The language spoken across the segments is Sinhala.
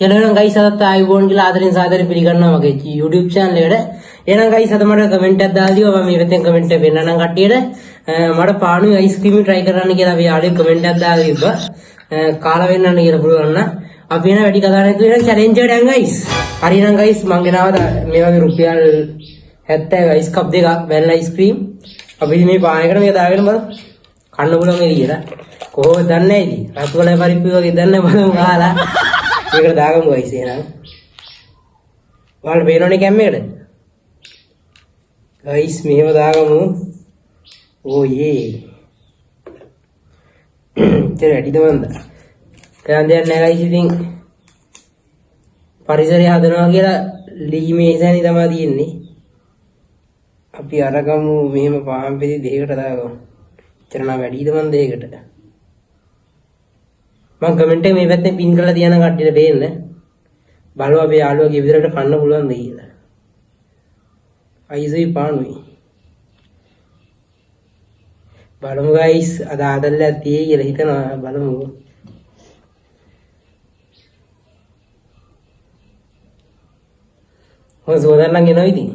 එහෙනම් ගයිස් අදත් ආයිබෝන් කියලා ආදරෙන් සාදරයෙන් පිළිගන්නවා මගේ YouTube channel එකට. එහෙනම් ගයිස් අද මට කමෙන්ට් එකක් දාලා දීවා මම මේ පැත්තෙන් කමෙන්ට් එක පෙන්නන්නම් කට්ටියට. මට පාණුයි අයිස්ක්‍රීම් try කරන්න කියලා අපි යාළුවෙක් කමෙන්ට් එකක් දාලා තිබ්බා. කාලා වෙන්නන්න කියලා පුළුවන් නම් අපි එන වැඩි කතා නැතුව එන challenge එකට යන් ගයිස්. හරි එහෙනම් ගයිස් මං ගෙනාවා මේ වගේ රුපියල් 70 අයිස් කප් දෙකක් වැනිලා අයිස්ක්‍රීම්. අපි මේ පානයකට මේක දාගෙන බලමු. කන්න පුළුවන් එළියට. කොහොමද දන්නේ නැහැ ඉතින්. රසවල පරිප්පු වගේ දන්නේ බලමු කාලා. මේකට දාගමු ගයිස් එහෙනම්. ඔයාලට පේනවනේ කැම් එකට. ගයිස් මේව දාගමු. ඕ යේ. ඉතින් වැඩිද මන්ද? දැන් දෙයක් නැහැ ගයිස් ඉතින්. පරිසරය හදනවා කියලා ලී මේසනේ තමයි තියෙන්නේ. අපි අරගමු මෙහෙම පාන් පෙති දෙකකට දාගමු. එතරම් වැඩිද මන්ද ඒකට? මම කමෙන්ට් එකේ මේ පැත්තෙන් පින් කරලා තියන කට්ටියට දෙන්න. බලව අපේ යාළුවගේ විතරට කන්න පුළුවන්ද කියලා. අයිසයි පානුයි. බලමු ගයිස් අද ආදල්ලා තියේ කියලා හිතනවා බලමු. මොකද සෝදන්නම් එනවා ඉතින්.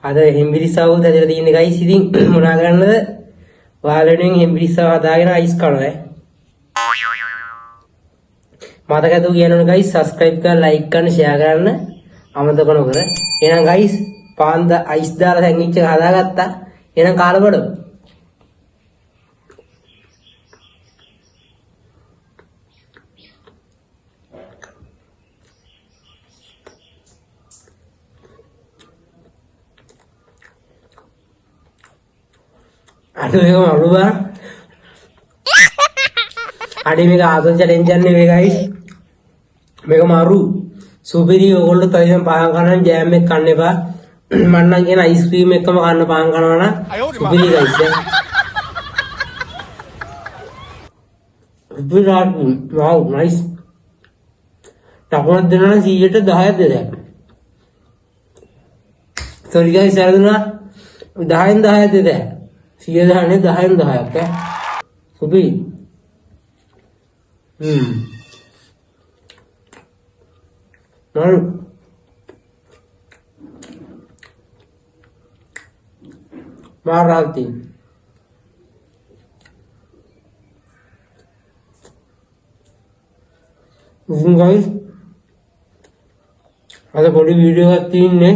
අද හෙම්බිරිස්සාව උදේට තියෙන ගයිස් ඉතින් මොනා කරන්නද? ඔයාලෙන් හෙම්බිරිස්සාව හදාගෙන අයිස් කනවා. මතක ඇතුව කියනවනේ ගයිස් subscribe කරලා like කරන්න share කරන්න අමතක නොකර. එහෙනම් ගයිස් පාන්ද අයිස් දාලා සැන්ඩ්විච් එක හදාගත්තා. එහෙනම් කාලා බලමු. අද මේක මරු බා. අඩේ මේක ආසල් චැලෙන්ජ් යන්නේ මේ ගයිස්. මේක මරු. සුපිරි ඔයගොල්ලෝ තනියම පාන් කන්න ජෑම් එක කන්න එපා. මම නම් කියන අයිස්ක්‍රීම් එකම කන්න පාන් කනවා නම් සුපිරි ගයිස්. විරාට් වව් නයිස්. තවම දෙනවා 100ට 10ක් දෙයක්. සෝරි ගයිස් ආරුණා 10න් 10ක් දෙයක්. 100 දාන්නේ 10න් 10ක් ඈ. සුපිරි. මරු මාරාල්ති ගයිස් අද පොඩි වීඩියෝ එකක් තියෙන්නේ.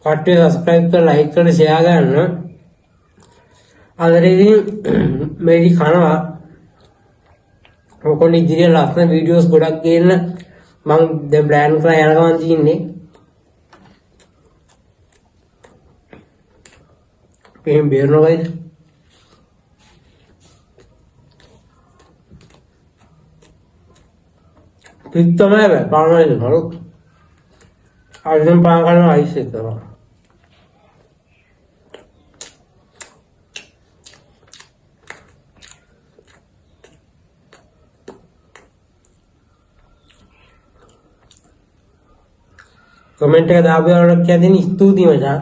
කට්ටිය subscribe කරලා like කරලා share කරන්න. අදදී මේක කනවා. ඔකොන් ඉදිරියට ලස්සන වීඩියෝස් ගොඩක් ගේන්න මම දැන් ප්ලෑන් කරලා යන ගමන් තියෙන්නේ. එහෙනම් බේරනවා ගයිස්. පිට තමයි බෑ පානවලද මරු. ආයෙත් පාන කරනවා අයිස් එක තමයි. කමෙන්ට් එක දාපු යාළුවට කියන්න ස්තුතියි මචං.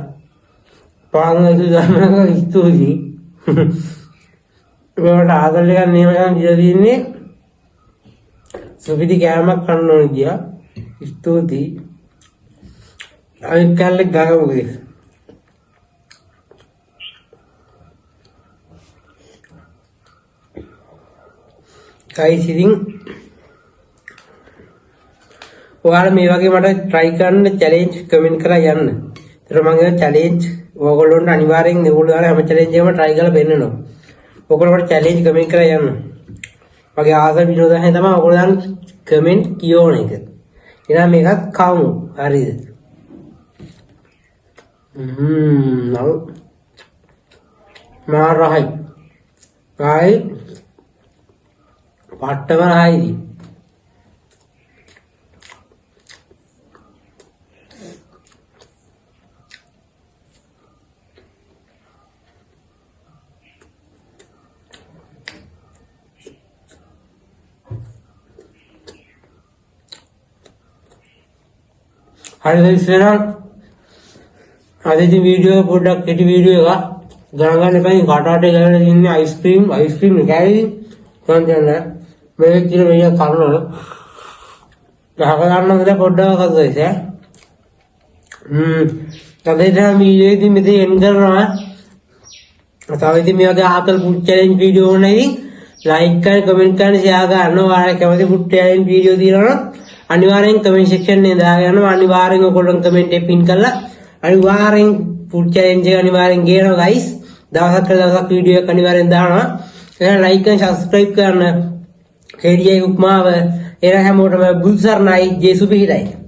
පාන් එක ගන්නක ස්තුතියි. ඔයාලට ආදල් එකක් නියමයෙන් දීලා තින්නේ. සුපිරි කෑමක් කන්න ඕනේ ගියා. ස්තුතියි. අයින් කල්ලේ ගාගමු ගිහින්. ගයිස් ඉතින් ඔයාලා මේ වගේ මට try කරන්න challenge comment කරලා යන්න. ඒතර මම ඒ challenge ඔයගොල්ලොන්ට අනිවාර්යෙන් ඒගොල්ලෝ දාලා හැම challenge එකම try කරලා පෙන්නනවා. ඔයගොල්ලෝ මට challenge comment කරලා යන්න. මගේ ආස විනෝදයෙන් තමයි ඔයගොල්ලෝ දාන comment කියෝන එක. එහෙනම් මේකත් කවමු. හරිද? නෝ මාරහයි. ගායි පට්ටම රහයිදී. හරි ඉස්සරහ අද ඉතින් වීඩියෝ පොඩ්ඩක් කෙටි වීඩියෝ එකක් ගණන් ගන්න එපා. කටාටේ ගහලා ඉන්නේ අයිස්ක්‍රීම් කෑවේ. මම කියන්නේ මේ කිර මෙයා කරනවල ගහගන්න හොඳ පොඩ්ඩක් අදයිස තදේට වීඩියෝ ඉතින් මෙතන එන් කරනවා තව ඉතින් මේ වගේ ආකල් ෆුඩ් චැලෙන්ජ් වීඩියෝ ඕන ඉතින් ලයික් කරන්න කමෙන්ට් කරන්න ෂෙයා කරන්න ඔයාලා කැමති ෆුඩ් චැලෙන්ජ් වීඩියෝ තියෙනවා අනිවාර්යෙන් කමෙන්ට් සෙක්ෂන් එකේ දාගෙන යනවා අනිවාර්යෙන් ඔයගොල්ලෝ කමෙන්ට් එක පින් කරලා අනිවාර්යෙන් ෆුඩ් චැලෙන්ජ් එක අනිවාර්යෙන් ගේනවා ගයිස් දවසක් වීඩියෝ එක අනිවාර්යෙන් දානවා එහෙනම් ලයික් කරන්න සබ්ස්ක්‍රයිබ් කරන්න KDI උපමාව එන හැමෝටම බුදු සරණයි ජේසු පිහිටයි